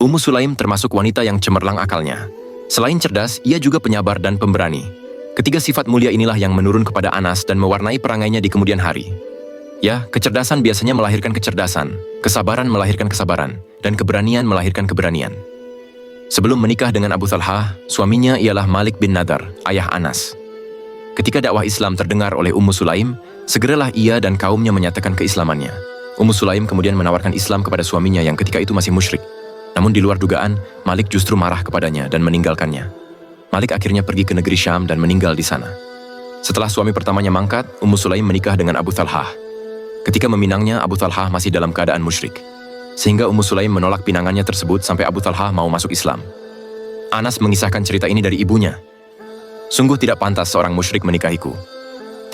Ummu Sulaim termasuk wanita yang cemerlang akalnya. Selain cerdas, ia juga penyabar dan pemberani. Ketiga sifat mulia inilah yang menurun kepada Anas dan mewarnai perangainya di kemudian hari. Ya, kecerdasan biasanya melahirkan kecerdasan, kesabaran melahirkan kesabaran, dan keberanian melahirkan keberanian. Sebelum menikah dengan Abu Thalhah, suaminya ialah Malik bin Nadar, ayah Anas. Ketika dakwah Islam terdengar oleh Ummu Sulaim, segeralah ia dan kaumnya menyatakan keislamannya. Ummu Sulaim kemudian menawarkan Islam kepada suaminya yang ketika itu masih musyrik. Namun di luar dugaan, Malik justru marah kepadanya dan meninggalkannya. Malik akhirnya pergi ke negeri Syam dan meninggal di sana. Setelah suami pertamanya mangkat, Ummu Sulaim menikah dengan Abu Thalhah. Ketika meminangnya, Abu Thalhah masih dalam keadaan musyrik. Sehingga Ummu Sulaim menolak pinangannya tersebut sampai Abu Thalhah mau masuk Islam. Anas mengisahkan cerita ini dari ibunya. Sungguh tidak pantas seorang musyrik menikahiku.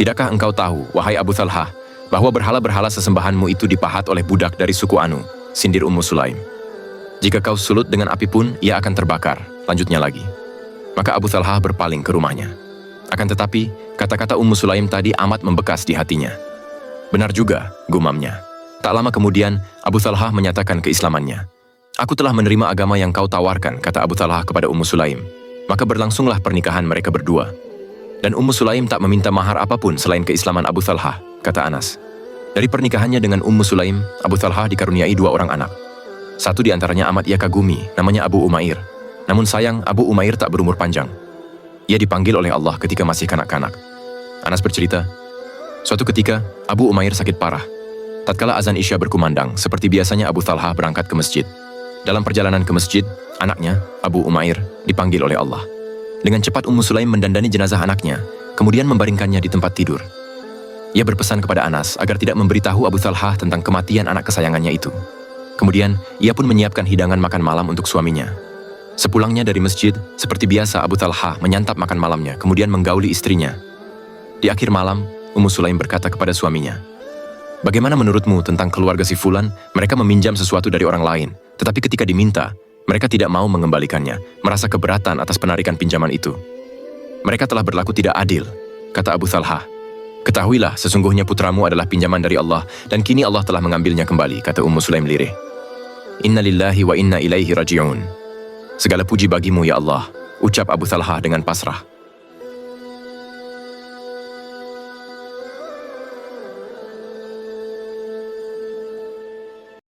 Tidakkah engkau tahu, wahai Abu Thalhah, bahwa berhala-berhala sesembahanmu itu dipahat oleh budak dari suku Anu, sindir Ummu Sulaim. Jika kau sulut dengan api pun, ia akan terbakar, lanjutnya lagi. Maka Abu Thalhah berpaling ke rumahnya. Akan tetapi, kata-kata Ummu Sulaim tadi amat membekas di hatinya. Benar juga, gumamnya. Tak lama kemudian, Abu Thalhah menyatakan keislamannya. Aku telah menerima agama yang kau tawarkan, kata Abu Thalhah kepada Ummu Sulaim. Maka berlangsunglah pernikahan mereka berdua. Dan Ummu Sulaim tak meminta mahar apapun selain keislaman Abu Thalhah, kata Anas. Dari pernikahannya dengan Ummu Sulaim, Abu Thalhah dikaruniai 2 orang anak. Satu di antaranya amat ia kagumi, namanya Abu Umair. Namun sayang, Abu Umair tak berumur panjang. Ia dipanggil oleh Allah ketika masih kanak-kanak. Anas bercerita, suatu ketika, Abu Umair sakit parah. Tatkala azan Isya berkumandang, seperti biasanya Abu Thalhah berangkat ke masjid. Dalam perjalanan ke masjid, anaknya, Abu Umair, dipanggil oleh Allah. Dengan cepat Ummu Sulaim mendandani jenazah anaknya, kemudian membaringkannya di tempat tidur. Ia berpesan kepada Anas agar tidak memberitahu Abu Thalhah tentang kematian anak kesayangannya itu. Kemudian, ia pun menyiapkan hidangan makan malam untuk suaminya. Sepulangnya dari masjid, seperti biasa Abu Thalhah menyantap makan malamnya, kemudian menggauli istrinya. Di akhir malam, Ummu Sulaim berkata kepada suaminya, "Bagaimana menurutmu tentang keluarga si Fulan? Mereka meminjam sesuatu dari orang lain, tetapi ketika diminta, mereka tidak mau mengembalikannya, merasa keberatan atas penarikan pinjaman itu. Mereka telah berlaku tidak adil," kata Abu Thalhah. "Ketahuilah, sesungguhnya putramu adalah pinjaman dari Allah, dan kini Allah telah mengambilnya kembali," kata Ummu Sulaim lirih. "Inna lillahi wa inna ilaihi raji'un." Segala puji bagimu ya Allah, ucap Abu Thalhah dengan pasrah.